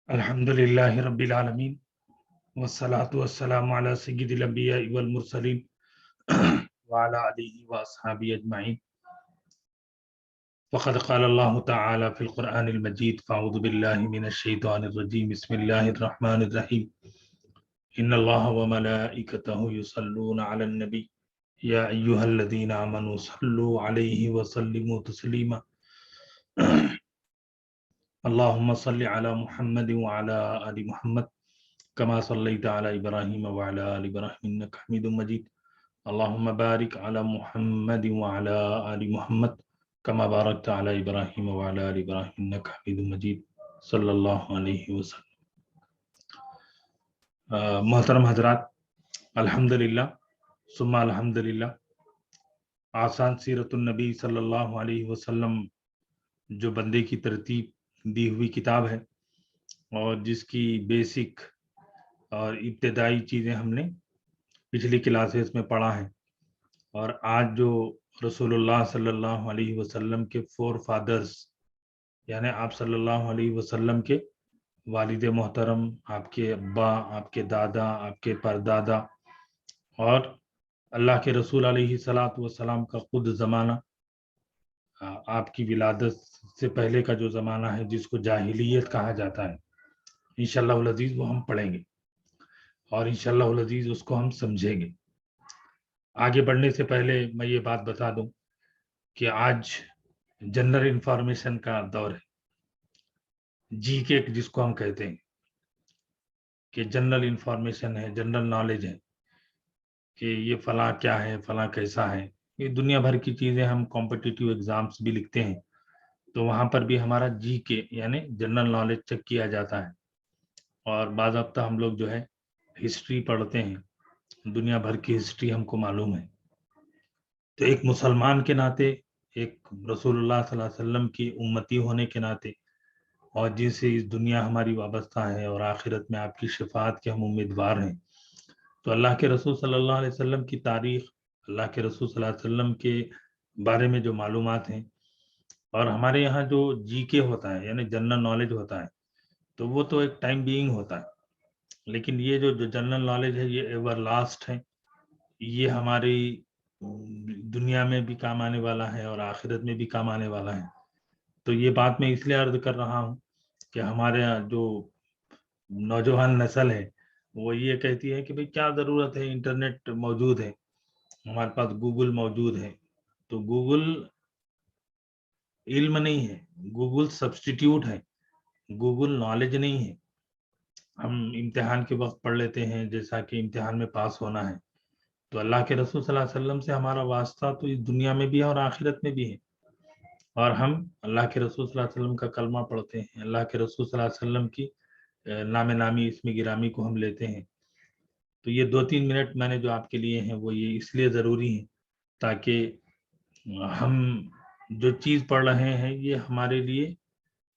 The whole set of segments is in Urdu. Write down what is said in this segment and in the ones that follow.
الحمدللہ رب العالمین والصلاة والسلام علی سید الانبیاء والمرسلین وعلی آلہ واصحابہ اجمعین فقد قال اللہ تعالی فی القرآن المجید فاعوذ باللہ من الشیطان الرجیم بسم اللہ الرحمن الرحیم ان اللہ وملائکتہ یصلون علی النبی یا ایہا الذین آمنوا صلوا علیہ وسلموا تسلیما اللہم صل علی محمد وعلی آل محمد كما صليت على إبراهيم وعلى آل إبراهيم إنك حميد مجيد اللهم بارك على محمد وعلى آل محمد كما باركت على إبراهيم وعلى آل إبراهيم إنك حميد مجيد صلی اللہ علیہ وسلم۔ محترم حضرات، الحمدللہ ثم الحمدللہ، آسان سیرت النبی صلی اللہ علیہ وسلم جو بندے کی ترتیب دی ہوئی کتاب ہے اور جس کی بیسک اور ابتدائی چیزیں ہم نے پچھلی کلاسز میں پڑھا ہے، اور آج جو رسول اللہ صلی اللہ علیہ وسلم کے فور فادرز یعنی آپ صلی اللہ علیہ وسلم کے والد محترم، آپ کے ابا، آپ کے دادا، آپ کے پردادا، اور اللہ کے رسول علیہ السلام کا خود زمانہ، آپ کی ولادت سے پہلے کا جو زمانہ ہے جس کو جاہلیت کہا جاتا ہے، انشاءاللہ العزیز وہ ہم پڑھیں گے اور انشاءاللہ العزیز اس کو ہم سمجھیں گے۔ آگے بڑھنے سے پہلے میں یہ بات بتا دوں کہ آج جنرل انفارمیشن کا دور ہے، جی کے جس کو ہم کہتے ہیں کہ جنرل انفارمیشن ہے، جنرل نالج ہے کہ یہ فلاں کیا ہے، فلاں کیسا ہے۔ یہ دنیا بھر کی چیزیں ہم کمپٹیٹیو ایگزامس بھی لکھتے ہیں تو وہاں پر بھی ہمارا جی کے یعنی جنرل نالج چیک کیا جاتا ہے، اور بعض وقت ہم لوگ جو ہے ہسٹری پڑھتے ہیں، دنیا بھر کی ہسٹری ہم کو معلوم ہے۔ تو ایک مسلمان کے ناطے، ایک رسول اللہ صلی اللہ علیہ وسلم کی امتی ہونے کے ناطے، اور جن سے اس دنیا ہماری وابستہ ہے اور آخرت میں آپ کی شفاعت کے ہم امیدوار ہیں، تو اللہ کے رسول صلی اللہ علیہ وسلم کی تاریخ، اللہ کے رسول صلی اللہ علیہ وسلم کے بارے میں جو معلومات ہیں، اور ہمارے یہاں جو جی کے ہوتا ہے یعنی جنرل نالج ہوتا ہے تو وہ تو ایک ٹائم بینگ ہوتا ہے، لیکن یہ جو جنرل نالج ہے یہ ایور لاسٹ ہے، یہ ہماری دنیا میں بھی کام آنے والا ہے اور آخرت میں بھی کام آنے والا ہے۔ تو یہ بات میں اس لیے عرض کر رہا ہوں کہ ہمارے جو نوجوان نسل ہے وہ یہ کہتی ہے کہ بھئی کیا ضرورت ہے، انٹرنیٹ موجود ہے، ہمارے پاس گوگل موجود ہے۔ تو گوگل علم نہیں ہے، گوگل سبسٹیٹیوٹ ہے، گوگل نالج نہیں ہے۔ ہم امتحان کے وقت پڑھ لیتے ہیں جیسا کہ امتحان میں پاس ہونا ہے، تو اللہ کے رسول صلی اللہ علیہ وسلم سے ہمارا واسطہ تو اس دنیا میں بھی ہے اور آخرت میں بھی ہے، اور ہم اللہ کے رسول صلی اللہ علیہ وسلم کا کلمہ پڑھتے ہیں، اللہ کے رسول صلی اللہ علیہ وسلم کی نام نامی اسم گرامی کو ہم لیتے ہیں۔ تو یہ 2-3 منٹ میں نے جو آپ کے لیے ہیں وہ یہ اس لیے ضروری ہیں تاکہ ہم جو چیز پڑھ رہے ہیں یہ ہمارے لیے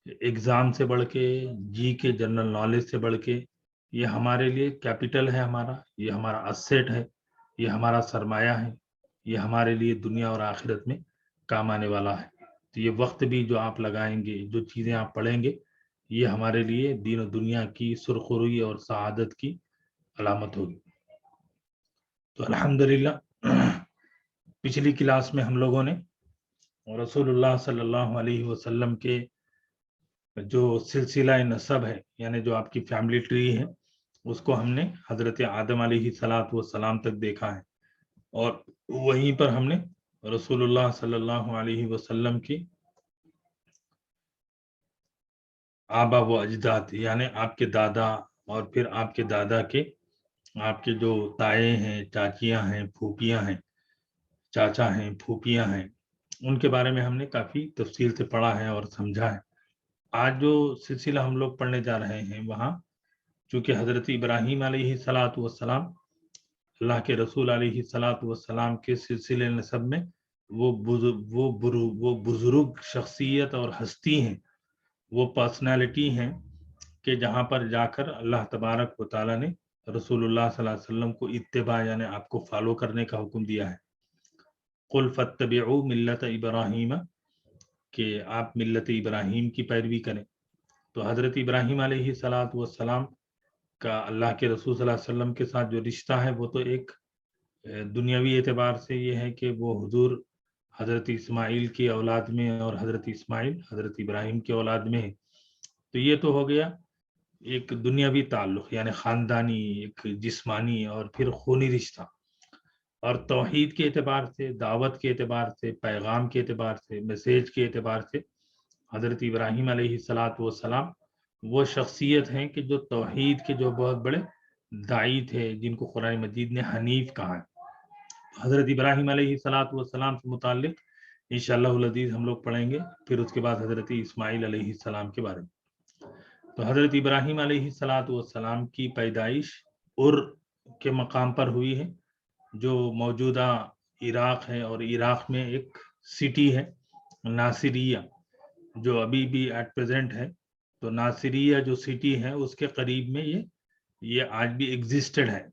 ایگزام سے بڑھ کے، جی کے جنرل نالج سے بڑھ کے، یہ ہمارے لیے کیپٹل ہے، ہمارا یہ ہمارا اسیٹ ہے، یہ ہمارا سرمایہ ہے، یہ ہمارے لیے دنیا اور آخرت میں کام آنے والا ہے۔ تو یہ وقت بھی جو آپ لگائیں گے، جو چیزیں آپ پڑھیں گے، یہ ہمارے لیے دین و دنیا کی سرخروئی اور سعادت کی علامت ہوگی۔ تو الحمدللہ پچھلی کلاس میں ہم لوگوں نے رسول اللہ صلی اللہ علیہ وسلم کے جو سلسلہ نسب ہے یعنی جو آپ کی فیملی ٹری ہے اس کو ہم نے حضرت آدم علیہ السلام تک دیکھا ہے، اور وہیں پر ہم نے رسول اللہ صلی اللہ علیہ وسلم کی آبا و اجداد یعنی آپ کے دادا اور پھر آپ کے دادا کے آپ کے جو تائے ہیں، چاچیاں ہیں، پھوپھیاں ہیں، چاچا ہیں، پھوپھیاں ہیں، ان کے بارے میں ہم نے کافی تفصیل سے پڑھا ہے اور سمجھا ہے۔ آج جو سلسلہ ہم لوگ پڑھنے جا رہے ہیں وہاں چونکہ حضرت ابراہیم علیہ السلام اللہ کے رسول علیہ السلام کے سلسلے نسب میں وہ بزرگ شخصیت اور ہستی ہیں، وہ پرسنالٹی ہیں کہ جہاں پر جا کر اللہ تبارک و تعالیٰ نے رسول اللہ صلی اللہ علیہ وسلم کو اتباع یعنی آپ کو فالو کرنے کا حکم دیا ہے۔ قل فاتبعوا ملت ابراہیم، کہ آپ ملت ابراہیم کی پیروی کریں۔ تو حضرت ابراہیم علیہ الصلوۃ والسلام کا اللہ کے رسول صلی اللہ علیہ وسلم کے ساتھ جو رشتہ ہے وہ تو ایک دنیاوی اعتبار سے یہ ہے کہ وہ حضور حضرت اسماعیل کی اولاد میں اور حضرت اسماعیل حضرت ابراہیم کی اولاد میں ہے. تو یہ تو ہو گیا ایک دنیاوی تعلق، یعنی خاندانی، ایک جسمانی اور پھر خونی رشتہ. اور توحید کے اعتبار سے، دعوت کے اعتبار سے، پیغام کے اعتبار سے، میسیج کے اعتبار سے حضرت ابراہیم علیہ السلام وہ شخصیت ہیں کہ جو توحید کے جو بہت بڑے داعی تھے، جن کو قرآن مجید نے حنیف کہا ہے. حضرت ابراہیم علیہ السلام سے متعلق انشاءاللہ العزیز ہم لوگ پڑھیں گے، پھر اس کے بعد حضرت اسماعیل علیہ السلام کے بارے میں. تو حضرت ابراہیم علیہ السلام کی پیدائش ار کے مقام پر ہوئی ہے، جو موجودہ عراق ہے، اور عراق میں ایک سٹی ہے ناصریہ، جو ابھی بھی ایٹ پریزنٹ ہے. تو ناصریہ جو سٹی ہے اس کے قریب میں یہ آج بھی ایگزسٹڈ ہے،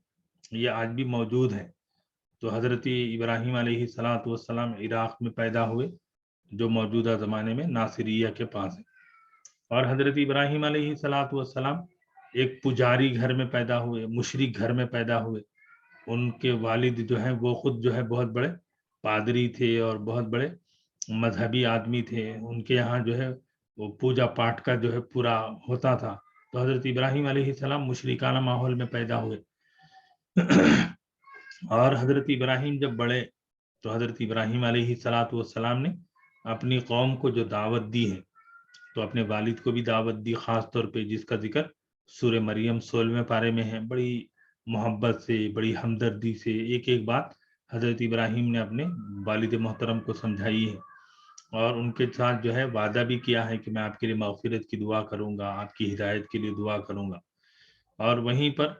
یہ آج بھی موجود ہے. تو حضرت ابراہیم علیہ السلام عراق میں پیدا ہوئے، جو موجودہ زمانے میں ناصریہ کے پاس ہے. اور حضرت ابراہیم علیہ السلام ایک پجاری گھر میں پیدا ہوئے، مشرک گھر میں پیدا ہوئے. ان کے والد جو ہیں وہ خود جو ہے بہت بڑے پادری تھے اور بہت بڑے مذہبی آدمی تھے. ان کے یہاں جو ہے وہ پوجا پاٹ کا جو ہے پورا ہوتا تھا. تو حضرت ابراہیم علیہ السلام مشرکانہ ماحول میں پیدا ہوئے. اور حضرت ابراہیم جب بڑے تو حضرت ابراہیم علیہ السلام نے اپنی قوم کو جو دعوت دی ہے، تو اپنے والد کو بھی دعوت دی، خاص طور پہ جس کا ذکر سورہ مریم 16ویں پارے میں ہے. بڑی محبت سے، بڑی ہمدردی سے ایک ایک بات حضرت ابراہیم نے اپنے والد محترم کو سمجھائی ہے، اور ان کے ساتھ جو ہے وعدہ بھی کیا ہے کہ میں آپ کے لیے مغفرت کی دعا کروں گا، آپ کی ہدایت کے لیے دعا کروں گا. اور وہیں پر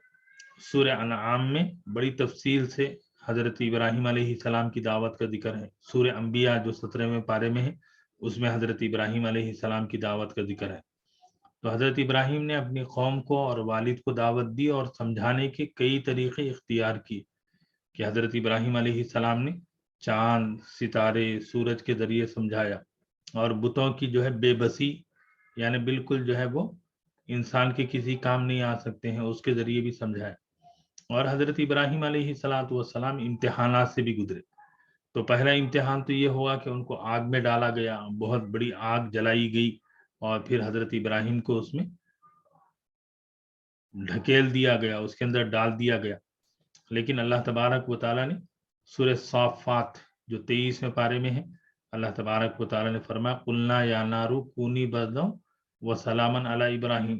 سورہ انعام میں بڑی تفصیل سے حضرت ابراہیم علیہ السلام کی دعوت کا ذکر ہے. سورہ انبیاء جو 17ویں پارے میں ہے اس میں حضرت ابراہیم علیہ السلام کی دعوت کا ذکر ہے. تو حضرت ابراہیم نے اپنی قوم کو اور والد کو دعوت دی اور سمجھانے کے کئی طریقے اختیار کیے، کہ حضرت ابراہیم علیہ السلام نے چاند، ستارے، سورج کے ذریعے سمجھایا، اور بتوں کی جو ہے بے بسی، یعنی بالکل جو ہے وہ انسان کے کسی کام نہیں آ سکتے ہیں، اس کے ذریعے بھی سمجھایا. اور حضرت ابراہیم علیہ السلام امتحانات سے بھی گزرے. تو پہلا امتحان تو یہ ہوا کہ ان کو آگ میں ڈالا گیا، بہت بڑی آگ جلائی گئی، اور پھر حضرت ابراہیم کو اس میں ڈھکیل دیا گیا، اس کے اندر ڈال دیا گیا. لیکن اللہ تبارک و تعالیٰ نے سورہ صافات جو 23ویں پارے میں ہے، اللہ تبارک و تعالیٰ نے فرمایا قلنا یا نارو کونی برداً وسلاما علی ابراہیم.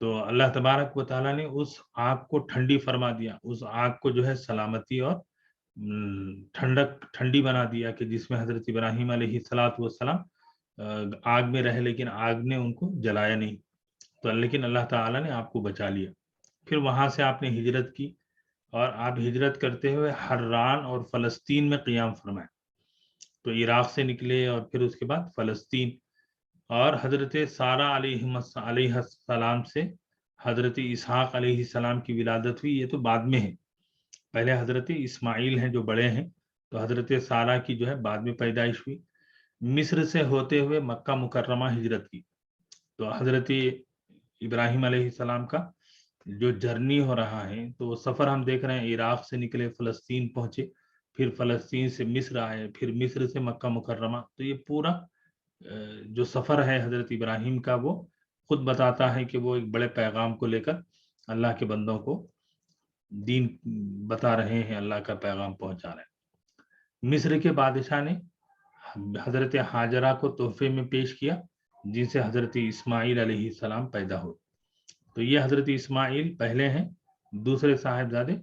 تو اللہ تبارک و تعالیٰ نے اس آگ کو ٹھنڈی فرما دیا، اس آگ کو جو ہے سلامتی اور ٹھنڈی بنا دیا، کہ جس میں حضرت ابراہیم علیہ السلام آگ میں رہے، لیکن آگ نے ان کو جلایا نہیں. تو لیکن اللہ تعالیٰ نے آپ کو بچا لیا. پھر وہاں سے آپ نے ہجرت کی، اور آپ ہجرت کرتے ہوئے حران اور فلسطین میں قیام فرمائے. تو عراق سے نکلے اور پھر اس کے بعد فلسطین. اور حضرت سارہ علیہ السلام سے حضرت اسحاق علیہ السلام کی ولادت ہوئی. یہ تو بعد میں ہے، پہلے حضرت اسماعیل ہیں جو بڑے ہیں، تو حضرت سارہ کی جو ہے بعد میں پیدائش ہوئی. مصر سے ہوتے ہوئے مکہ مکرمہ ہجرت کی. تو حضرت ابراہیم علیہ السلام کا جو جرنی ہو رہا ہے، تو سفر ہم دیکھ رہے ہیں، عراق سے نکلے، فلسطین پہنچے، پھر فلسطین سے مصر آئے، پھر مصر سے مکہ مکرمہ. تو یہ پورا جو سفر ہے حضرت ابراہیم کا، وہ خود بتاتا ہے کہ وہ ایک بڑے پیغام کو لے کر اللہ کے بندوں کو دین بتا رہے ہیں، اللہ کا پیغام پہنچا رہے ہیں. مصر کے بادشاہ نے حضرت ہاجرہ کو تحفے میں پیش کیا، جن سے حضرت اسماعیل علیہ السلام پیدا ہوئے. تو یہ حضرت اسماعیل پہلے ہیں، دوسرے صاحبزادے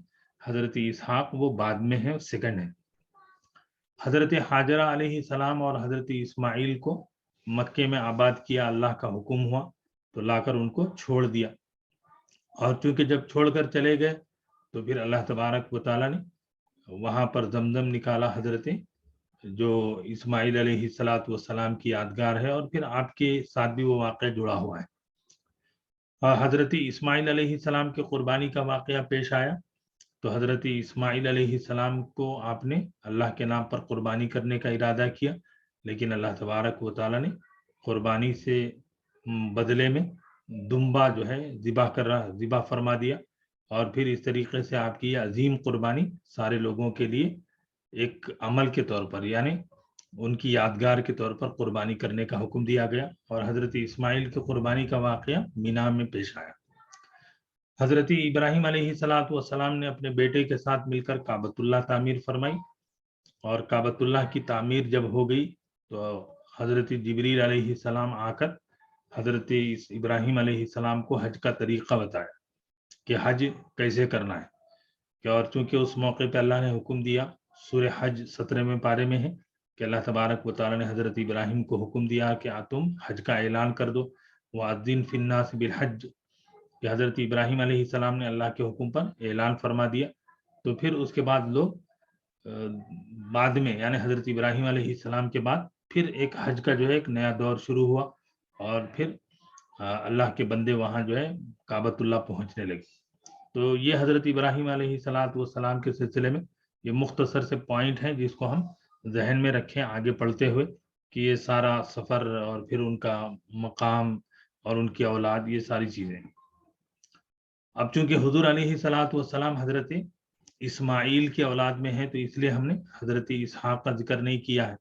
حضرت اسحاق وہ بعد میں ہیں، سیکنڈ ہیں. حضرت ہاجرہ علیہ السلام اور حضرت اسماعیل کو مکے میں آباد کیا، اللہ کا حکم ہوا تو لا کر ان کو چھوڑ دیا. اور چونکہ جب چھوڑ کر چلے گئے تو پھر اللہ تبارک و تعالیٰ نے وہاں پر زمزم نکالا، حضرت جو اسماعیل علیہ السلام کی یادگار ہے، اور پھر آپ کے ساتھ بھی وہ واقعہ جڑا ہوا ہے. حضرت اسماعیل علیہ السلام کی قربانی کا واقعہ پیش آیا. تو حضرت اسماعیل علیہ السلام کو آپ نے اللہ کے نام پر قربانی کرنے کا ارادہ کیا، لیکن اللہ تبارک و تعالیٰ نے قربانی سے بدلے میں دمبا جو ہے ذبح فرما دیا، اور پھر اس طریقے سے آپ کی عظیم قربانی سارے لوگوں کے لیے ایک عمل کے طور پر، یعنی ان کی یادگار کے طور پر قربانی کرنے کا حکم دیا گیا۔ اور حضرت اسماعیل کی قربانی کا واقعہ مینا میں پیش آیا۔ حضرت ابراہیم علیہ السلام نے اپنے بیٹے کے ساتھ مل کر کعبۃ اللہ تعمیر فرمائی، اور کعبۃ اللہ کی تعمیر جب ہو گئی تو حضرت جبریل علیہ السلام آ کر حضرت ابراہیم علیہ السلام کو حج کا طریقہ بتایا کہ حج کیسے کرنا ہے، کہ اور چونکہ اس موقع پہ اللہ نے حکم دیا، سورہ حج 17ویں پارے میں ہے کہ اللہ تبارک و تعالیٰ نے حضرت ابراہیم کو حکم دیا کہ تم حج کا اعلان کر دو، وَأَذِّن فِي النَّاسِ بِالْحَجِّ، کہ حضرت ابراہیم علیہ السلام نے اللہ کے حکم پر اعلان فرما دیا۔ تو پھر اس کے بعد لوگ بعد میں، یعنی حضرت ابراہیم علیہ السلام کے بعد پھر ایک حج کا جو ہے ایک نیا دور شروع ہوا، اور پھر اللہ کے بندے وہاں جو ہے کعبۃ اللہ پہنچنے لگے۔ تو یہ حضرت ابراہیم علیہ السلام کے سلسلے میں یہ مختصر سے پوائنٹ ہیں جس کو ہم ذہن میں رکھیں آگے پڑھتے ہوئے، کہ یہ سارا سفر اور پھر ان کا مقام اور ان کی اولاد، یہ ساری چیزیں۔ اب چونکہ حضور علیہ السلام حضرت اسماعیل کی اولاد میں ہیں، تو اس لیے ہم نے حضرت اسحاق کا ذکر نہیں کیا ہے۔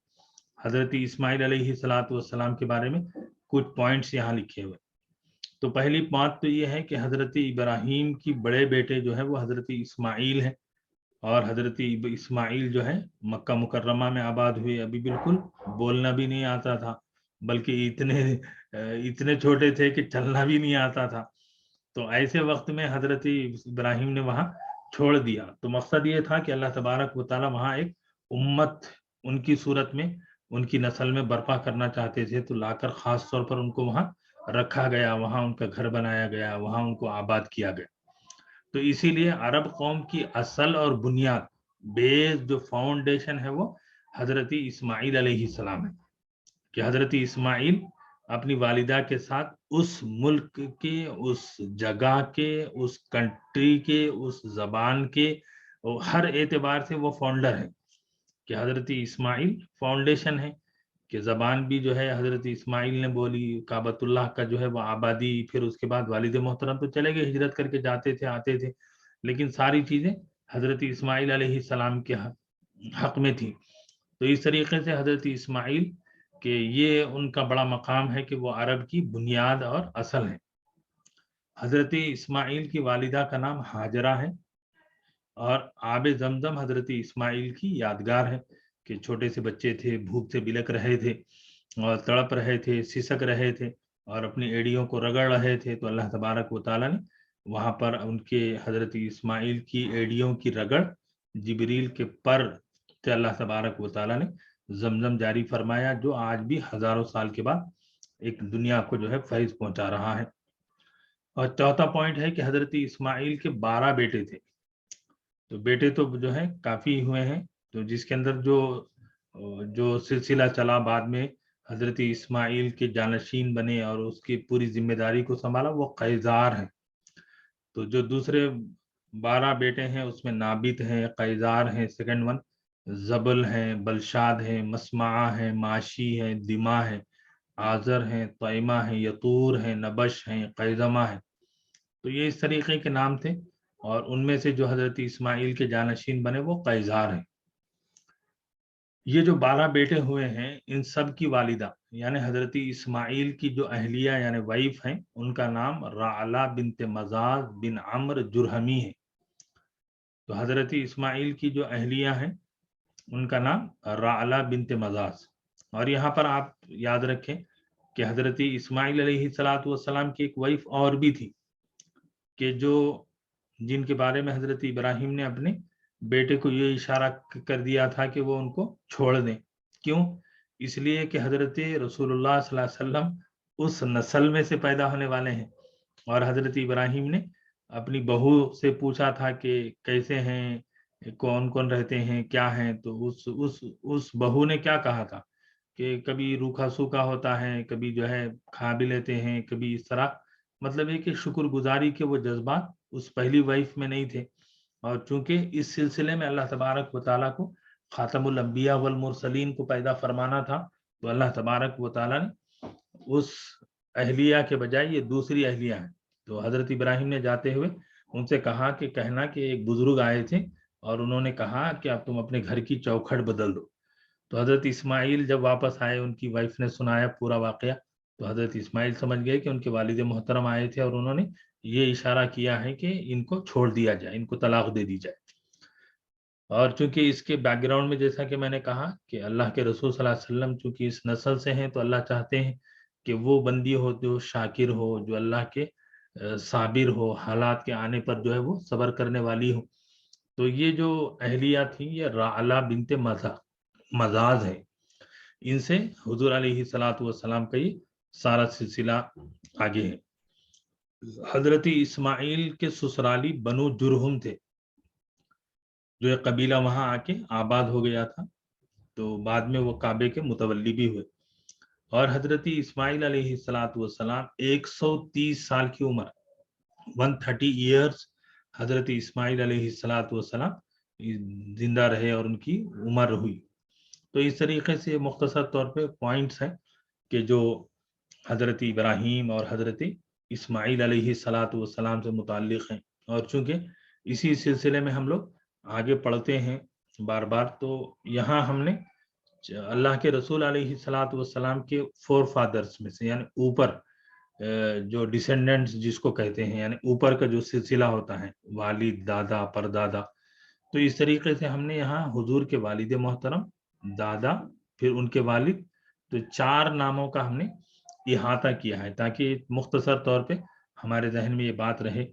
حضرت اسماعیل علیہ السلام کے بارے میں کچھ پوائنٹس یہاں لکھے ہوئے۔ تو پہلی بات تو یہ ہے کہ حضرت ابراہیم کی بڑے بیٹے جو ہے وہ حضرت اسماعیل ہیں، اور حضرت اسماعیل جو ہے مکہ مکرمہ میں آباد ہوئے، ابھی بالکل بولنا بھی نہیں آتا تھا، بلکہ اتنے چھوٹے تھے کہ چلنا بھی نہیں آتا تھا۔ تو ایسے وقت میں حضرت ابراہیم نے وہاں چھوڑ دیا۔ تو مقصد یہ تھا کہ اللہ تبارک و تعالیٰ وہاں ایک امت ان کی صورت میں، ان کی نسل میں برپا کرنا چاہتے تھے، تو لا کر خاص طور پر ان کو وہاں رکھا گیا، وہاں ان کا گھر بنایا گیا، وہاں ان کو آباد کیا گیا۔ تو اسی لیے عرب قوم کی اصل اور بنیاد، بیس، جو فاؤنڈیشن ہے وہ حضرت اسماعیل علیہ السلام ہے، کہ حضرت اسماعیل اپنی والدہ کے ساتھ اس ملک کے، اس جگہ کے، اس کنٹری کے، اس زبان کے ہر اعتبار سے وہ فاؤنڈر ہے، کہ حضرت اسماعیل فاؤنڈیشن ہے، کہ زبان بھی جو ہے حضرت اسماعیل نے بولی، کعبۃ اللہ کا جو ہے وہ آبادی، پھر اس کے بعد والد محترم تو چلے گئے، ہجرت کر کے جاتے تھے آتے تھے، لیکن ساری چیزیں حضرت اسماعیل علیہ السلام کے حق میں تھی۔ تو اس طریقے سے حضرت اسماعیل کہ یہ ان کا بڑا مقام ہے کہ وہ عرب کی بنیاد اور اصل ہے۔ حضرت اسماعیل کی والدہ کا نام ہاجرہ ہے، اور آب زمزم حضرت اسماعیل کی یادگار ہے، کہ چھوٹے سے بچے تھے، بھوک سے بلک رہے تھے اور تڑپ رہے تھے، سسک رہے تھے اور اپنی ایڑیوں کو رگڑ رہے تھے، تو اللہ تبارک و تعالیٰ نے وہاں پر ان کے حضرت اسماعیل کی ایڑیوں کی رگڑ جبریل کے پر سے اللہ تبارک و تعالیٰ نے زمزم جاری فرمایا، جو آج بھی ہزاروں سال کے بعد ایک دنیا کو جو ہے فیض پہنچا رہا ہے۔ اور چوتھا پوائنٹ ہے کہ حضرت اسماعیل کے 12 بیٹے تھے، تو بیٹے تو جو ہے کافی ہوئے ہیں، تو جس کے اندر جو سلسلہ چلا بعد میں حضرت اسماعیل کے جانشین بنے اور اس کی پوری ذمہ داری کو سنبھالا، وہ قیزار ہیں۔ تو جو دوسرے 12 بیٹے ہیں اس میں نابت ہیں، قیزار ہیں، سیکنڈ ون زبل ہیں، بلشاد ہیں، مسمعہ ہیں، معاشی ہیں، دما ہیں، آزر ہیں، طیمہ ہیں، یطور ہیں، نبش ہیں، قیزمہ ہیں۔ تو یہ اس طریقے کے نام تھے، اور ان میں سے جو حضرت اسماعیل کے جانشین بنے وہ قیزار ہیں۔ یہ جو 12 بیٹے ہوئے ہیں، ان سب کی والدہ یعنی حضرت اسماعیل کی جو اہلیہ یعنی وائف ہیں، ان کا نام رعلہ بنت مزاز بن عمر جرہمی ہے۔ تو حضرت اسماعیل کی جو اہلیہ ہیں ان کا نام رعلہ بنت مزاز۔ اور یہاں پر آپ یاد رکھیں کہ حضرت اسماعیل علیہ السلام کی ایک وائف اور بھی تھی، کہ جن کے بارے میں حضرت ابراہیم نے اپنے بیٹے کو یہ اشارہ کر دیا تھا کہ وہ ان کو چھوڑ دیں۔ کیوں؟ اس لیے کہ حضرت رسول اللہ صلی اللہ علیہ وسلم اس نسل میں سے پیدا ہونے والے ہیں، اور حضرت ابراہیم نے اپنی بہو سے پوچھا تھا کہ کیسے ہیں، کون کون رہتے ہیں، کیا ہیں، تو اس بہو نے کیا کہا تھا کہ کبھی روکھا سوکھا ہوتا ہے، کبھی جو ہے کھا بھی لیتے ہیں، کبھی اس طرح، مطلب ہے کہ شکر گزاری کے وہ جذبات اس پہلی وائف میں نہیں تھے۔ اور چونکہ اس سلسلے میں اللہ تبارک و تعالیٰ کو خاتم الانبیاء والمرسلین کو پیدا فرمانا تھا، تو اللہ تبارک و تعالیٰ نے اس اہلیہ کے بجائے یہ دوسری اہلیہ ہیں. تو حضرت ابراہیم نے جاتے ہوئے ان سے کہا کہ کہنا کہ ایک بزرگ آئے تھے اور انہوں نے کہا کہ اب تم اپنے گھر کی چوکھٹ بدل دو. تو حضرت اسماعیل جب واپس آئے ان کی وائف نے سنایا پورا واقعہ تو حضرت اسماعیل سمجھ گئے کہ ان کے والد محترم آئے تھے اور انہوں نے یہ اشارہ کیا ہے کہ ان کو چھوڑ دیا جائے, ان کو طلاق دے دی جائے. اور چونکہ اس کے بیک گراؤنڈ میں جیسا کہ میں نے کہا کہ اللہ کے رسول صلی اللہ علیہ وسلم چونکہ اس نسل سے ہیں تو اللہ چاہتے ہیں کہ وہ بندی ہو جو شاکر ہو, جو اللہ کے صابر ہو, حالات کے آنے پر جو ہے وہ صبر کرنے والی ہو. تو یہ جو اہلیہ تھی یہ رعلہ بنت مزاز ہے. ان سے حضور علیہ الصلوۃ والسلام کا یہ سارا سلسلہ آگے ہے. حضرت اسماعیل کے سسرالی بنو جرہم تھے, جو ایک قبیلہ وہاں آ کے آباد ہو گیا تھا. تو بعد میں وہ کعبے کے متولی بھی ہوئے. اور حضرت اسماعیل علیہ الصلوۃ والسلام 130 سال کی عمر 130 ایئرس حضرت اسماعیل علیہ الصلوۃ والسلام زندہ رہے اور ان کی عمر ہوئی. تو اس طریقے سے مختصر طور پہ پوائنٹس ہیں کہ جو حضرت ابراہیم اور حضرت اسماعیل علیہ الصلوۃ والسلام سے متعلق ہیں. اور چونکہ اسی سلسلے میں ہم لوگ آگے پڑھتے ہیں بار بار, تو یہاں ہم نے اللہ کے رسول علیہ الصلوۃ والسلام کے فور فادرز میں سے یعنی اوپر جو ڈسینڈنٹس جس کو کہتے ہیں یعنی اوپر کا جو سلسلہ ہوتا ہے والد, دادا, پردادا, تو اس طریقے سے ہم نے یہاں حضور کے والد محترم, دادا, پھر ان کے والد, تو 4 ناموں کا ہم نے احاطہ کیا ہے تاکہ مختصر طور پہ ہمارے ذہن میں یہ بات رہے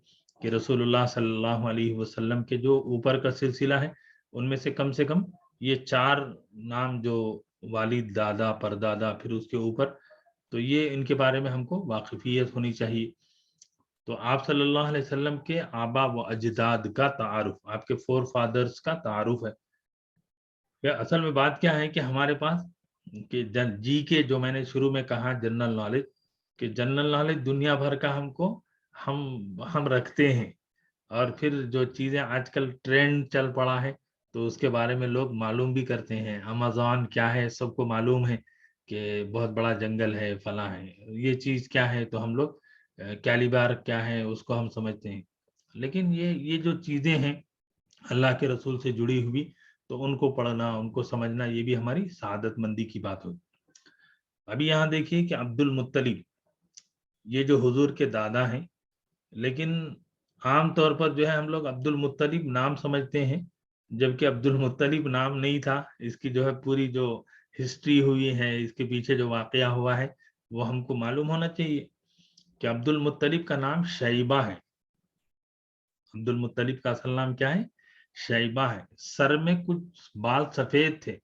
کہ رسول اللہ صلی اللہ علیہ وسلم کے جو اوپر کا سلسلہ ہے ان میں سے کم یہ 4 نام جو والد, دادا, پردادا, پھر اس کے اوپر, تو یہ ان کے بارے میں ہم کو واقفیت ہونی چاہیے. تو آپ صلی اللہ علیہ وسلم کے آبا و اجداد کا تعارف, آپ کے 4 فادرز کا تعارف ہے. اصل میں بات کیا ہے کہ ہمارے پاس کہ جی کے جو میں نے شروع میں کہا جنرل نالج, کہ جنرل نالج دنیا بھر کا ہم رکھتے ہیں, اور پھر جو چیزیں آج کل ٹرینڈ چل پڑا ہے تو اس کے بارے میں لوگ معلوم بھی کرتے ہیں. امازون کیا ہے سب کو معلوم ہے کہ بہت بڑا جنگل ہے, فلاں ہے, یہ چیز کیا ہے تو ہم لوگ کیلیبار کیا ہے اس کو ہم سمجھتے ہیں. لیکن یہ جو چیزیں ہیں اللہ کے رسول سے جڑی ہوئی, تو ان کو پڑھنا, ان کو سمجھنا, یہ بھی ہماری سعادت مندی کی بات ہوگی. ابھی یہاں دیکھیے کہ عبد المطلب یہ جو حضور کے دادا ہیں, لیکن عام طور پر جو ہے ہم لوگ عبد المطلب نام سمجھتے ہیں, جبکہ عبد المطلب نام نہیں تھا. اس کی جو ہے پوری جو ہسٹری ہوئی ہے, اس کے پیچھے جو واقعہ ہوا ہے وہ ہم کو معلوم ہونا چاہیے کہ عبد المطلب کا نام شیبہ ہے. عبد المطلب کا اصل نام کیا ہے؟ شیبہ ہے. سر میں کچھ بال سفید تھے,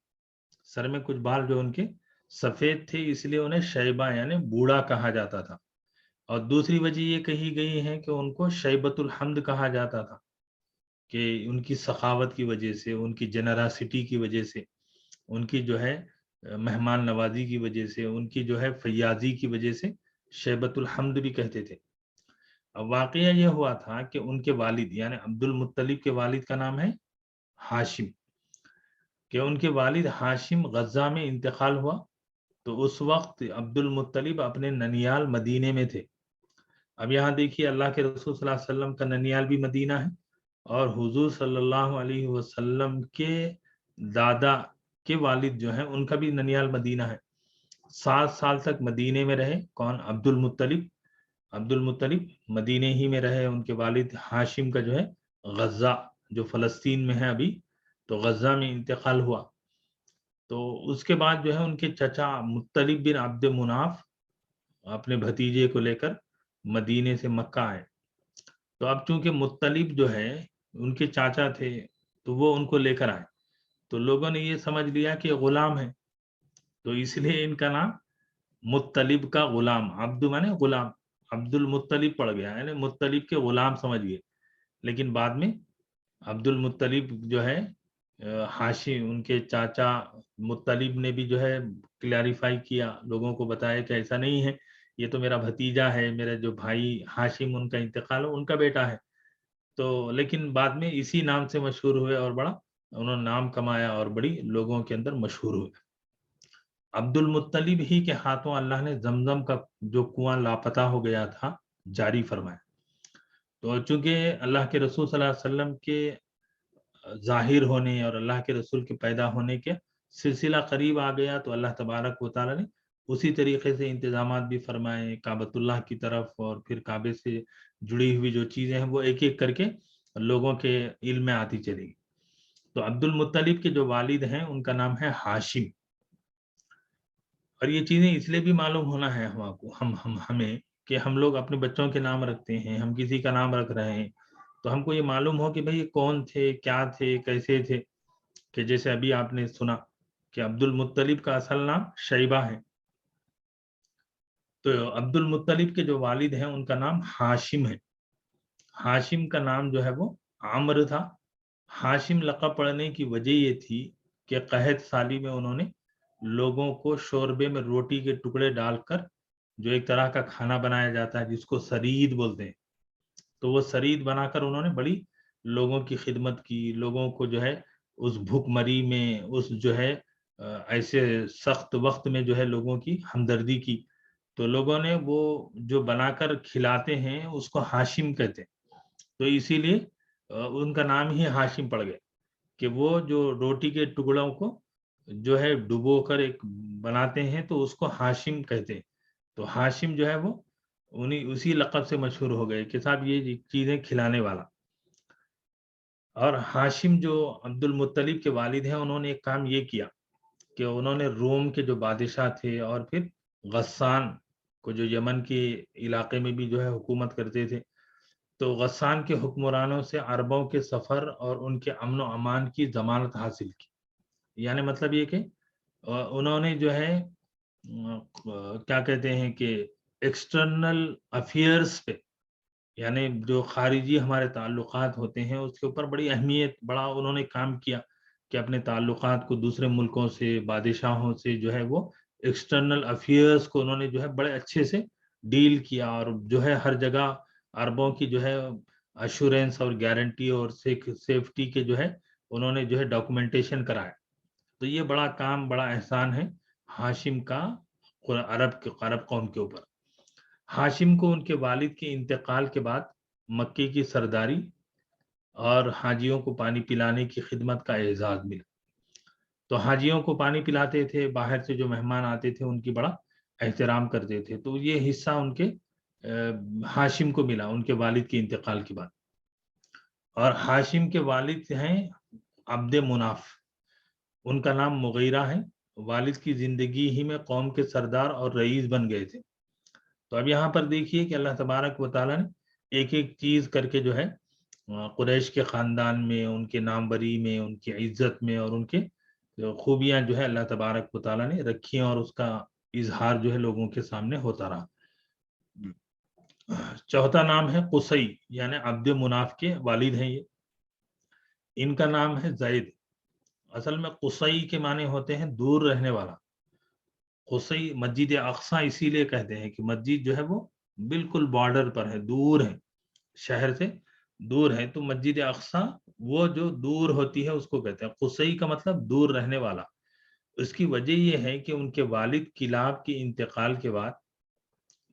سر میں کچھ بال جو ان کے سفید تھے, اس لیے انہیں شیبہ یعنی بوڑھا کہا جاتا تھا. اور دوسری وجہ یہ کہی گئی ہے کہ ان کو شیبۃ الحمد کہا جاتا تھا کہ ان کی سخاوت کی وجہ سے, ان کی جنراسٹی کی وجہ سے, ان کی جو ہے مہمان نوازی کی وجہ سے, ان کی جو ہے فیاضی کی وجہ سے شیبۃ الحمد بھی کہتے تھے. اب واقعہ یہ ہوا تھا کہ ان کے والد یعنی عبد المطلب کے والد کا نام ہے ہاشم, کہ ان کے والد ہاشم غزہ میں انتقال ہوا. تو اس وقت عبد المطلب اپنے ننیال مدینے میں تھے. اب یہاں دیکھیے اللہ کے رسول صلی اللہ علیہ وسلم کا ننیال بھی مدینہ ہے, اور حضور صلی اللہ علیہ وسلم کے دادا کے والد جو ہیں ان کا بھی ننیال مدینہ ہے. 7 سال تک مدینے میں رہے. کون؟ عبد المطلب. عبد المطلب مدینے ہی میں رہے. ان کے والد ہاشم کا جو ہے غزہ جو فلسطین میں ہے ابھی, تو غزہ میں انتقال ہوا. تو اس کے بعد جو ہے ان کے چچا مطلب بن عبد مناف اپنے بھتیجے کو لے کر مدینے سے مکہ آئے. تو اب چونکہ مطلب جو ہے ان کے چاچا تھے تو وہ ان کو لے کر آئے, تو لوگوں نے یہ سمجھ لیا کہ غلام ہے, تو اس لیے ان کا نام مطلب کا غلام, عبد مانے غلام, عبد المطلب پڑ گیا, یعنی مطلب کے غلام سمجھ گئے. لیکن بعد میں عبد المطلب جو ہے ہاشم ان کے چاچا مطلب نے بھی جو ہے کلیریفائی کیا, لوگوں کو بتایا کہ ایسا نہیں ہے, یہ تو میرا بھتیجا ہے, میرا جو بھائی ہاشم ان کا انتقال ہو ان کا بیٹا ہے. تو لیکن بعد میں اسی نام سے مشہور ہوئے اور بڑا انہوں نے نام کمایا اور بڑی لوگوں کے اندر مشہور ہوئے. عبد المطلب ہی کے ہاتھوں اللہ نے زمزم کا جو کنواں لاپتہ ہو گیا تھا جاری فرمایا. تو چونکہ اللہ کے رسول صلی اللہ علیہ وسلم کے ظاہر ہونے اور اللہ کے رسول کے پیدا ہونے کے سلسلہ قریب آ گیا تو اللہ تبارک و تعالیٰ نے اسی طریقے سے انتظامات بھی فرمائے کعبۃ اللہ کی طرف، اور پھر کعبے سے جڑی ہوئی جو چیزیں ہیں وہ ایک ایک کر کے لوگوں کے علم میں آتی چلی گئی. تو عبد المطلب کے جو والد ہیں ان کا نام ہے ہاشم. اور یہ چیزیں اس لیے بھی معلوم ہونا ہے ہمیں کہ ہم لوگ اپنے بچوں کے نام رکھتے ہیں، ہم کسی کا نام رکھ رہے ہیں تو ہم کو یہ معلوم ہو کہ بھئی یہ کون تھے، کیا تھے، کیسے تھے. کہ جیسے ابھی آپ نے سنا کہ عبد المطلب کا اصل نام شیبہ ہے، تو عبد المطلب کے جو والد ہیں ان کا نام ہاشم ہے. ہاشم کا نام جو ہے وہ عمرو تھا. ہاشم لقب پڑھنے کی وجہ یہ تھی کہ قحط سالی میں انہوں نے لوگوں کو شوربے میں روٹی کے ٹکڑے ڈال کر جو ایک طرح کا کھانا بنایا جاتا ہے جس کو سرید بولتے ہیں، تو وہ سرید بنا کر انہوں نے بڑی لوگوں کی خدمت کی، لوگوں کو جو ہے اس بھوک مری میں، اس جو ہے ایسے سخت وقت میں جو ہے لوگوں کی ہمدردی کی. تو لوگوں نے وہ جو بنا کر کھلاتے ہیں اس کو ہاشم کہتے ہیں. تو اسی لیے ان کا نام ہی ہاشم پڑ گیا کہ وہ جو روٹی کے ٹکڑوں کو جو ہے ڈبو کر ایک بناتے ہیں تو اس کو ہاشم کہتے ہیں. تو ہاشم جو ہے وہ اسی لقب سے مشہور ہو گئے کہ صاحب یہ چیزیں کھلانے والا. اور ہاشم جو عبد المطلب کے والد ہیں انہوں نے ایک کام یہ کیا کہ انہوں نے روم کے جو بادشاہ تھے اور پھر غسان کو جو یمن کے علاقے میں بھی جو ہے حکومت کرتے تھے، تو غسان کے حکمرانوں سے عربوں کے سفر اور ان کے امن و امان کی ضمانت حاصل کی. یعنی مطلب یہ کہ انہوں نے جو ہے کیا کہتے ہیں کہ ایکسٹرنل افیئرس پہ، یعنی جو خارجی ہمارے تعلقات ہوتے ہیں اس کے اوپر بڑی اہمیت، بڑا انہوں نے کام کیا کہ اپنے تعلقات کو دوسرے ملکوں سے، بادشاہوں سے جو ہے وہ ایکسٹرنل افیئرس کو انہوں نے جو ہے بڑے اچھے سے ڈیل کیا، اور جو ہے ہر جگہ عربوں کی جو ہے ایشورنس اور گارنٹی اور سیفٹی کے جو ہے انہوں نے جو ہے ڈاکومنٹیشن کرایا. تو یہ بڑا کام، بڑا احسان ہے ہاشم کا عرب قوم کے اوپر. ہاشم کو ان کے والد کے انتقال کے بعد مکے کی سرداری اور حاجیوں کو پانی پلانے کی خدمت کا اعزاز ملا. تو حاجیوں کو پانی پلاتے تھے، باہر سے جو مہمان آتے تھے ان کی بڑا احترام کرتے تھے. تو یہ حصہ ان کے ہاشم کو ملا ان کے والد کے انتقال کے بعد. اور ہاشم کے والد ہیں عبد مناف، ان کا نام مغیرہ ہے. والد کی زندگی ہی میں قوم کے سردار اور رئیس بن گئے تھے. تو اب یہاں پر دیکھیے کہ اللہ تبارک و تعالیٰ نے ایک ایک چیز کر کے جو ہے قریش کے خاندان میں، ان کے ناموری میں، ان کی عزت میں اور ان کے خوبیاں جو ہے اللہ تبارک و تعالیٰ نے رکھی اور اس کا اظہار جو ہے لوگوں کے سامنے ہوتا رہا. چوتھا نام ہے قصی، یعنی عبد مناف کے والد ہیں یہ. ان کا نام ہے زید. اصل میں قصی کے معنی ہوتے ہیں دور رہنے والا. قصی مسجد اقصی اسی لیے کہتے ہیں کہ مسجد جو ہے وہ بالکل بارڈر پر ہے، دور ہے، شہر سے دور ہے. تو مسجد اقصی وہ جو دور ہوتی ہے اس کو کہتے ہیں. قصی کا مطلب دور رہنے والا. اس کی وجہ یہ ہے کہ ان کے والد کلاب کے انتقال کے بعد،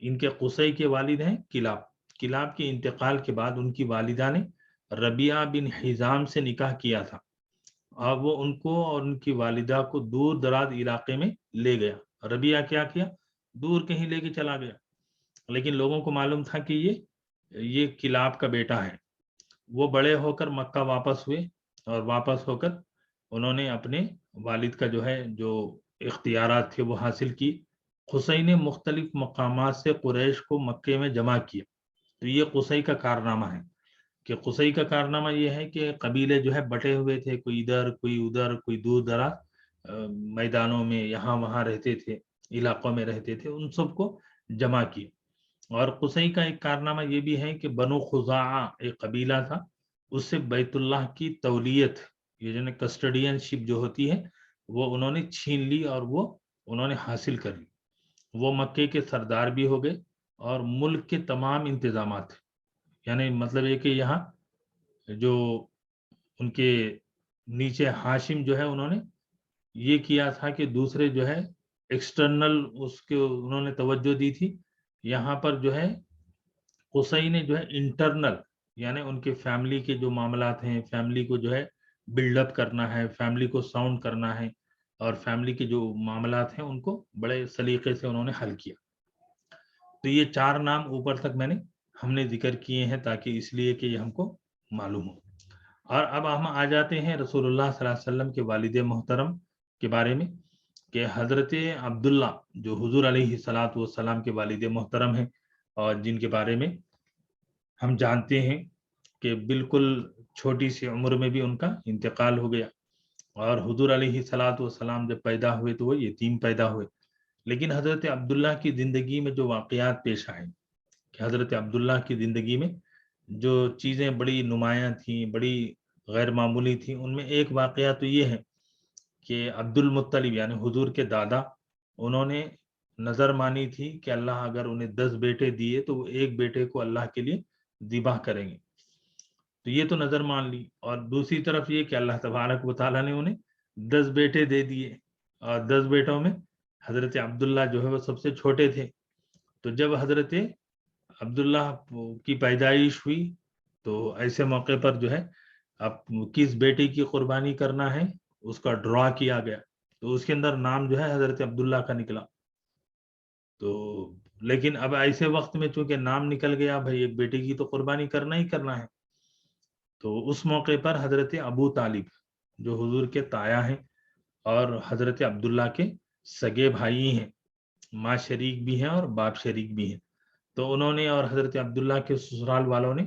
ان کے قصی کے والد ہیں کلاب کے انتقال کے بعد ان کی والدہ نے ربیعہ بن حزام سے نکاح کیا تھا، اور وہ ان کو اور ان کی والدہ کو دور دراز علاقے میں لے گیا. ربیعہ کیا کیا؟ دور کہیں لے کے چلا گیا. لیکن لوگوں کو معلوم تھا کہ یہ کلاب کا بیٹا ہے. وہ بڑے ہو کر مکہ واپس ہوئے اور واپس ہو کر انہوں نے اپنے والد کا جو ہے جو اختیارات تھے وہ حاصل کی. قصی نے مختلف مقامات سے قریش کو مکے میں جمع کیا. تو یہ قصی کا کارنامہ ہے کہ قصی کا کارنامہ یہ ہے کہ قبیلے جو ہے بٹے ہوئے تھے، کوئی ادھر کوئی ادھر، کوئی دور دراز میدانوں میں یہاں وہاں رہتے تھے، علاقوں میں رہتے تھے، ان سب کو جمع کیا. اور قصی کا ایک کارنامہ یہ بھی ہے کہ بنو خزاعہ ایک قبیلہ تھا، اس سے بیت اللہ کی تولیت، یہ جو کسٹڈین شپ جو ہوتی ہے وہ انہوں نے چھین لی اور وہ انہوں نے حاصل کر لی. وہ مکے کے سردار بھی ہو گئے اور ملک کے تمام انتظامات، یعنی مطلب یہ کہ یہاں جو ان کے نیچے ہاشم جو ہے انہوں نے یہ کیا تھا کہ دوسرے جو ہے ایکسٹرنل اس کے انہوں نے توجہ دی تھی، یہاں پر جو ہے قصی نے جو ہے انٹرنل یعنی ان کے فیملی کے جو معاملات ہیں، فیملی کو جو ہے بلڈ اپ کرنا ہے، فیملی کو ساؤنڈ کرنا ہے، اور فیملی کے جو معاملات ہیں ان کو بڑے سلیقے سے انہوں نے حل کیا۔ تو یہ 4 نام اوپر تک ہم نے ذکر کیے ہیں تاکہ اس لیے کہ یہ ہم کو معلوم ہو۔ اور اب ہم آ جاتے ہیں رسول اللہ صلی اللہ علیہ وسلم کے والد محترم کے بارے میں، کہ حضرت عبداللہ جو حضور علیہ الصلوۃ والسلام کے والد محترم ہیں، اور جن کے بارے میں ہم جانتے ہیں کہ بالکل چھوٹی سی عمر میں بھی ان کا انتقال ہو گیا، اور حضور علیہ الصلوۃ والسلام جب پیدا ہوئے تو وہ یتیم پیدا ہوئے۔ لیکن حضرت عبداللہ کی زندگی میں جو واقعات پیش آئے، کہ حضرت عبداللہ کی زندگی میں جو چیزیں بڑی نمایاں تھیں، بڑی غیر معمولی تھیں، ان میں ایک واقعہ تو یہ ہے کہ عبد المطلب یعنی حضور کے دادا، انہوں نے نظر مانی تھی کہ اللہ اگر انہیں 10 بیٹے دیے تو وہ ایک بیٹے کو اللہ کے لیے ذبح کریں گے، تو یہ تو نظر مان لی۔ اور دوسری طرف یہ کہ اللہ تبارک و تعالیٰ نے انہیں 10 بیٹے دے دیے، اور 10 بیٹوں میں حضرت عبداللہ جو ہے وہ سب سے چھوٹے تھے۔ تو جب حضرت عبداللہ کی پیدائش ہوئی تو ایسے موقع پر جو ہے اب کس بیٹے کی قربانی کرنا ہے اس کا ڈرا کیا گیا، تو اس کے اندر نام جو ہے حضرت عبداللہ کا نکلا۔ تو لیکن اب ایسے وقت میں چونکہ نام نکل گیا، بھائی ایک بیٹے کی تو قربانی کرنا ہی کرنا ہے، تو اس موقع پر حضرت ابو طالب جو حضور کے تایا ہیں اور حضرت عبداللہ کے سگے بھائی ہیں، ماں شریک بھی ہیں اور باپ شریک بھی ہیں، تو انہوں نے اور حضرت عبداللہ کے سسرال والوں نے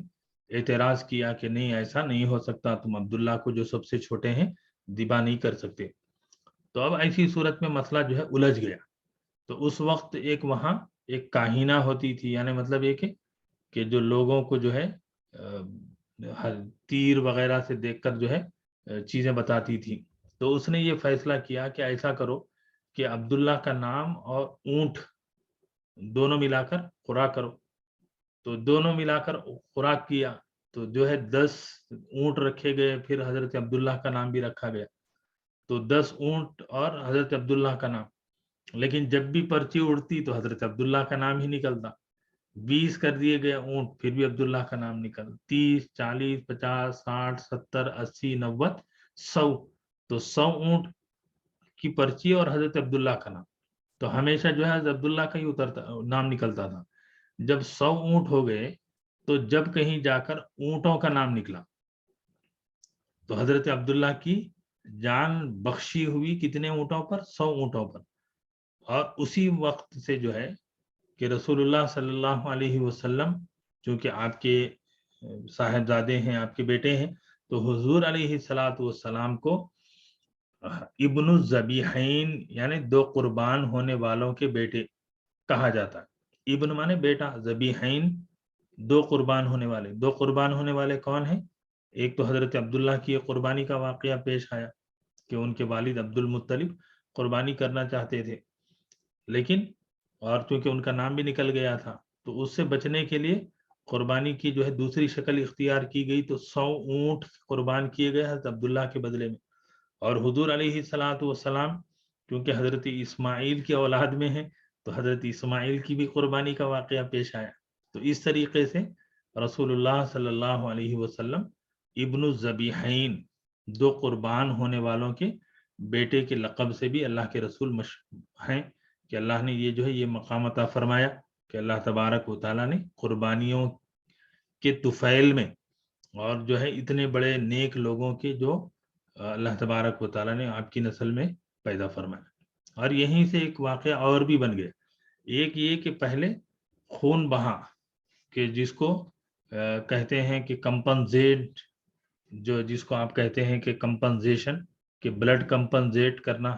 اعتراض کیا کہ نہیں، ایسا نہیں ہو سکتا، تم عبداللہ کو جو سب سے چھوٹے ہیں ذبح نہیں کر سکتے۔ تو اب ایسی صورت میں مسئلہ جو ہے الجھ گیا۔ تو اس وقت ایک وہاں ایک کاہنہ ہوتی تھی، یعنی مطلب یہ کہ جو لوگوں کو جو ہے تیر وغیرہ سے دیکھ کر جو ہے چیزیں بتاتی تھی، تو اس نے یہ فیصلہ کیا کہ ایسا کرو کہ عبداللہ کا نام اور اونٹ دونوں ملا کر خوراک کرو۔ تو دونوں ملا کر خوراک کیا، تو جو ہے 10 اونٹ رکھے گئے، پھر حضرت عبداللہ کا نام بھی رکھا گیا، تو 10 اونٹ اور حضرت عبداللہ کا نام۔ لیکن جب بھی پرچی اڑتی تو حضرت عبداللہ کا نام ہی نکلتا۔ 20 کر دیے گئے اونٹ، پھر بھی عبداللہ کا نام نکل، 30 40 50 60 70 80 90 100، تو 100 اونٹ کی پرچی اور حضرت عبداللہ کا نام، تو ہمیشہ جو ہے حضرت عبداللہ کا ہی نام نکلتا تھا۔ جب 100 اونٹ ہو گئے تو جب کہیں جا کر اونٹوں کا نام نکلا تو حضرت عبداللہ کی جان بخشی ہوئی کتنے اونٹوں پر؟ 100 اونٹوں پر۔ اور اسی وقت سے جو ہے کہ رسول اللہ صلی اللہ علیہ وسلم چونکہ آپ کے صاحبزادے ہیں، آپ کے بیٹے ہیں، تو حضور علیہ الصلوۃ والسلام کو ابن الذبیحین یعنی 2 قربان ہونے والوں کے بیٹے کہا جاتا ہے۔ ابن مانے بیٹا، ذبیحین 2 قربان ہونے والے۔ 2 قربان ہونے والے کون ہیں؟ ایک تو حضرت عبداللہ کی قربانی کا واقعہ پیش آیا کہ ان کے والد عبد المطلب قربانی کرنا چاہتے تھے، لیکن اور چونکہ ان کا نام بھی نکل گیا تھا تو اس سے بچنے کے لیے قربانی کی جو ہے دوسری شکل اختیار کی گئی، تو 100 اونٹ قربان کیے گئے حضرت عبداللہ کے بدلے میں۔ اور حضور علیہ الصلوۃ والسلام کیونکہ حضرت اسماعیل کی اولاد میں ہیں تو حضرت اسماعیل کی بھی قربانی کا واقعہ پیش آیا۔ تو اس طریقے سے رسول اللہ صلی اللہ علیہ وسلم ابن الذبیحین 2 قربان ہونے والوں کے بیٹے کے لقب سے بھی اللہ کے رسول ہیں، کہ اللہ نے یہ جو ہے یہ مقام عطا فرمایا کہ اللہ تبارک و تعالیٰ نے قربانیوں کے طفیل میں اور جو ہے اتنے بڑے نیک لوگوں کے جو اللہ تبارک و تعالیٰ نے آپ کی نسل میں پیدا فرمایا۔ اور یہیں سے ایک واقعہ اور بھی بن گیا، ایک یہ کہ پہلے خون بہا کہ جس کو کہتے ہیں کہ کمپنزیٹ، جو جس کو آپ کہتے ہیں کہ کمپنزیشن، کہ بلڈ کمپنزیٹ کرنا،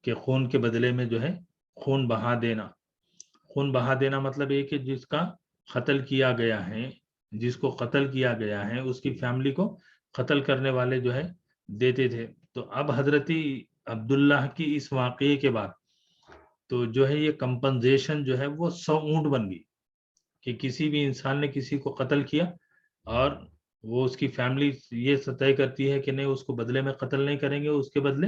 کہ خون کے بدلے میں جو ہے خون بہا دینا۔ خون بہا دینا مطلب یہ کہ جس کا قتل کیا گیا ہے، جس کو قتل کیا گیا ہے اس کی فیملی کو قتل کرنے والے جو ہے دیتے تھے۔ تو اب حضرت عبداللہ کی اس واقعے کے بعد تو جو ہے یہ کمپنزیشن جو ہے وہ 100 اونٹ بن گئی، کہ کسی بھی انسان نے کسی کو قتل کیا اور وہ اس کی فیملی یہ طے کرتی ہے کہ نہیں اس کو بدلے میں قتل نہیں کریں گے، اس کے بدلے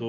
تو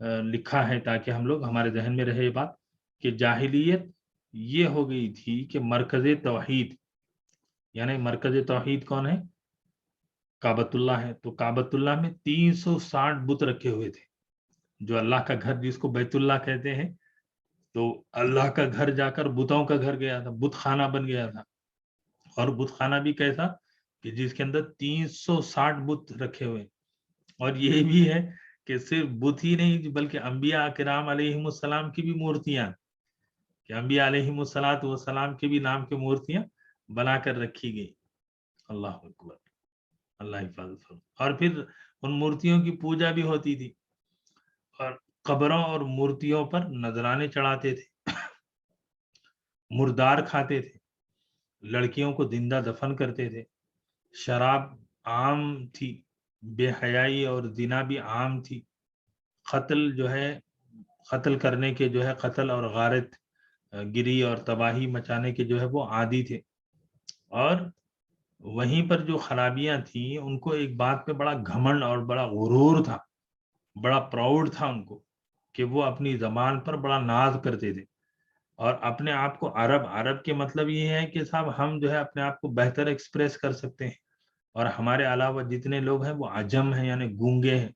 لکھا ہے تاکہ ہم لوگ ہمارے ذہن میں رہے یہ بات کہ جاہلیت یہ ہو گئی تھی کہ مرکز توحید، یعنی مرکز توحید کون ہے؟ کعبۃ اللہ ہے. تو کعبۃ اللہ میں 360 بت رکھے ہوئے تھے. جو اللہ کا گھر جس کو بیت اللہ کہتے ہیں، تو اللہ کا گھر جا کر بتوں کا گھر گیا تھا، بت خانہ بن گیا تھا. اور بت خانہ بھی کیسا کہ جس کے اندر 360 بت رکھے ہوئے. اور یہ بھی ہے کہ صرف بت ہی نہیں بلکہ انبیاء کرام علیہم السلام کی بھی مورتیاں، کہ انبیاء علیہم السلام کے بھی نام کی مورتیاں بنا کر رکھی گئی. اللہ اکبر، اللہ حفاظت فرمائے. اور پھر ان مورتیوں کی پوجا بھی ہوتی تھی، اور قبروں اور مورتیوں پر نذرانے چڑھاتے تھے، مردار کھاتے تھے، لڑکیوں کو زندہ دفن کرتے تھے، شراب عام تھی، بے حیائی اور زنا بھی عام تھی، قتل جو ہے قتل کرنے کے جو ہے قتل اور غارت گری اور تباہی مچانے کے جو ہے وہ عادی تھے. اور وہیں پر جو خرابیاں تھیں ان کو ایک بات پہ بڑا گھمنڈ اور بڑا غرور تھا، بڑا پراؤڈ تھا ان کو کہ وہ اپنی زبان پر بڑا ناز کرتے تھے، اور اپنے آپ کو عرب کے مطلب یہ ہے کہ صاحب ہم جو ہے اپنے آپ کو بہتر ایکسپریس کر سکتے ہیں، اور ہمارے علاوہ جتنے لوگ ہیں وہ عجم ہیں، یعنی گونگے ہیں،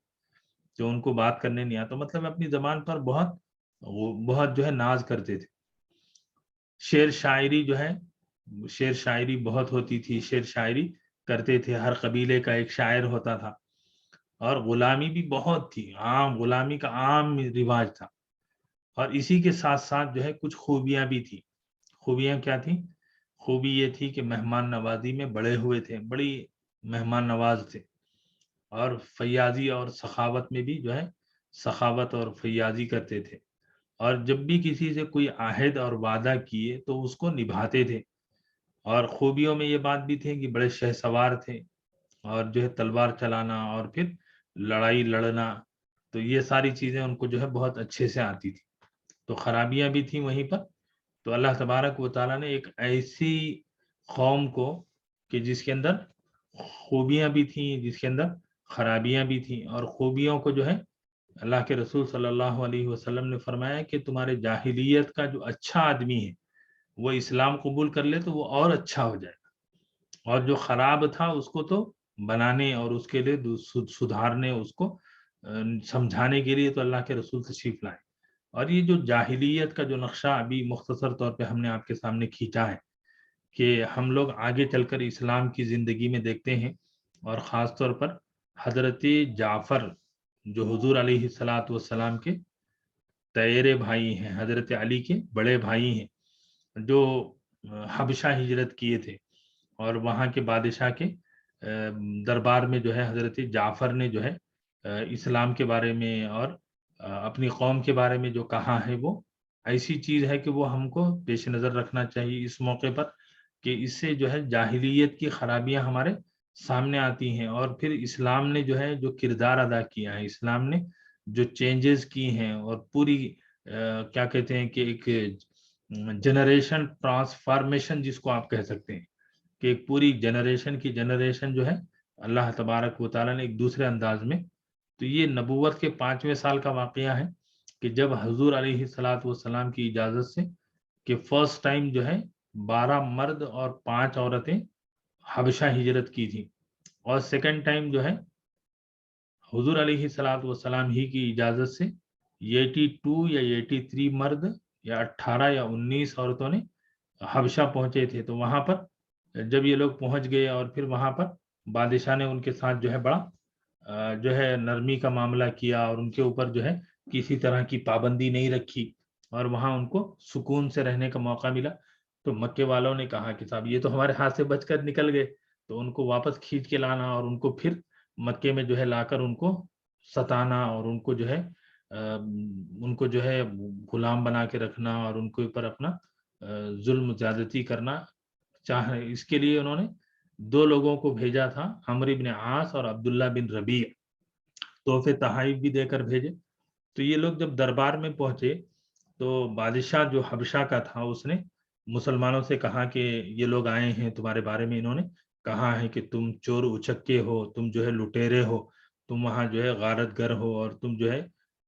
جو ان کو بات کرنے نہیں آتا. مطلب اپنی زبان پر بہت جو ہے ناز کرتے تھے. شعر شاعری جو ہے شعر شاعری بہت ہوتی تھی، شعر شاعری کرتے تھے، ہر قبیلے کا ایک شاعر ہوتا تھا. اور غلامی بھی بہت تھی، عام غلامی کا عام رواج تھا. اور اسی کے ساتھ ساتھ جو ہے کچھ خوبیاں بھی تھی. خوبیاں کیا تھیں؟ خوبی یہ تھی کہ مہمان نوازی میں بڑے ہوئے تھے، بڑی مہمان نواز تھے. اور فیاضی اور سخاوت میں بھی جو ہے سخاوت اور فیاضی کرتے تھے. اور جب بھی کسی سے کوئی عہد اور وعدہ کیے تو اس کو نبھاتے تھے. اور خوبیوں میں یہ بات بھی تھی کہ بڑے شہ سوار تھے، اور جو ہے تلوار چلانا اور پھر لڑائی لڑنا، تو یہ ساری چیزیں ان کو جو ہے بہت اچھے سے آتی تھی. تو خرابیاں بھی تھیں وہیں پر. تو اللہ تبارک و تعالیٰ نے ایک ایسی قوم کو کہ جس کے اندر خوبیاں بھی تھیں، جس کے اندر خرابیاں بھی تھیں، اور خوبیوں کو جو ہے اللہ کے رسول صلی اللہ علیہ وسلم نے فرمایا کہ تمہارے جاہلیت کا جو اچھا آدمی ہے وہ اسلام قبول کر لے تو وہ اور اچھا ہو جائے گا، اور جو خراب تھا اس کو تو بنانے اور اس کے لیے سدھارنے، اس کو سمجھانے کے لیے تو اللہ کے رسول تشریف لائے. اور یہ جو جاہلیت کا جو نقشہ ابھی مختصر طور پہ ہم نے آپ کے سامنے کھینچا ہے کہ ہم لوگ آگے چل کر اسلام کی زندگی میں دیکھتے ہیں، اور خاص طور پر حضرت جعفر جو حضور علیہ الصلاۃ والسلام کے تیرے بھائی ہیں، حضرت علی کے بڑے بھائی ہیں، جو حبشہ ہجرت کیے تھے، اور وہاں کے بادشاہ کے دربار میں جو ہے حضرت جعفر نے جو ہے اسلام کے بارے میں اور اپنی قوم کے بارے میں جو کہا ہے وہ ایسی چیز ہے کہ وہ ہم کو پیش نظر رکھنا چاہیے اس موقع پر، کہ اس سے جو ہے جاہلیت کی خرابیاں ہمارے سامنے آتی ہیں. اور پھر اسلام نے جو ہے جو کردار ادا کیا ہے، اسلام نے جو چینجز کی ہیں، اور پوری کیا کہتے ہیں کہ ایک جنریشن ٹرانسفارمیشن جس کو آپ کہہ سکتے ہیں، کہ ایک پوری جنریشن کی جنریشن جو ہے اللہ تبارک و تعالیٰ نے ایک دوسرے انداز میں. تو یہ نبوت کے 5ویں سال کا واقعہ ہے کہ جب حضور علیہ الصلاۃ والسلام کی اجازت سے کہ فرسٹ ٹائم جو ہے 12 مرد اور 5 عورتیں حبشہ ہجرت کی تھی، اور سیکنڈ ٹائم جو ہے حضور علیہ الصلاۃ والسلام ہی کی اجازت سے 82 یا 83 مرد یا 18 یا 19 عورتوں نے حبشہ پہنچے تھے. تو وہاں پر جب یہ لوگ پہنچ گئے اور پھر وہاں پر بادشاہ نے ان کے ساتھ جو ہے بڑا جو ہے نرمی کا معاملہ کیا، اور ان کے اوپر جو ہے کسی طرح کی پابندی نہیں رکھی، اور وہاں ان کو سکون سے رہنے کا موقع ملا. تو مکے والوں نے کہا کہ صاحب یہ تو ہمارے ہاتھ سے بچ کر نکل گئے، تو ان کو واپس کھینچ کے لانا، اور ان کو پھر مکے میں جو ہے لا کر ان کو ستانا، اور ان کو جو ہے غلام بنا کے رکھنا، اور ان کے اوپر اپنا ظلم زیادتی کرنا چاہے. اس کے لیے انہوں نے 2 لوگوں کو بھیجا تھا، عمرو بن عاص اور عبداللہ بن ربیع، تحفے تحائف بھی دے کر بھیجے. تو یہ لوگ جب دربار میں پہنچے تو بادشاہ جو حبشہ کا تھا اس نے مسلمانوں سے کہا کہ یہ لوگ آئے ہیں تمہارے بارے میں، انہوں نے کہا ہے کہ تم چور اچکے ہو، تم جو ہے لٹیرے ہو، تم وہاں جو ہے غارت گر ہو، اور تم جو ہے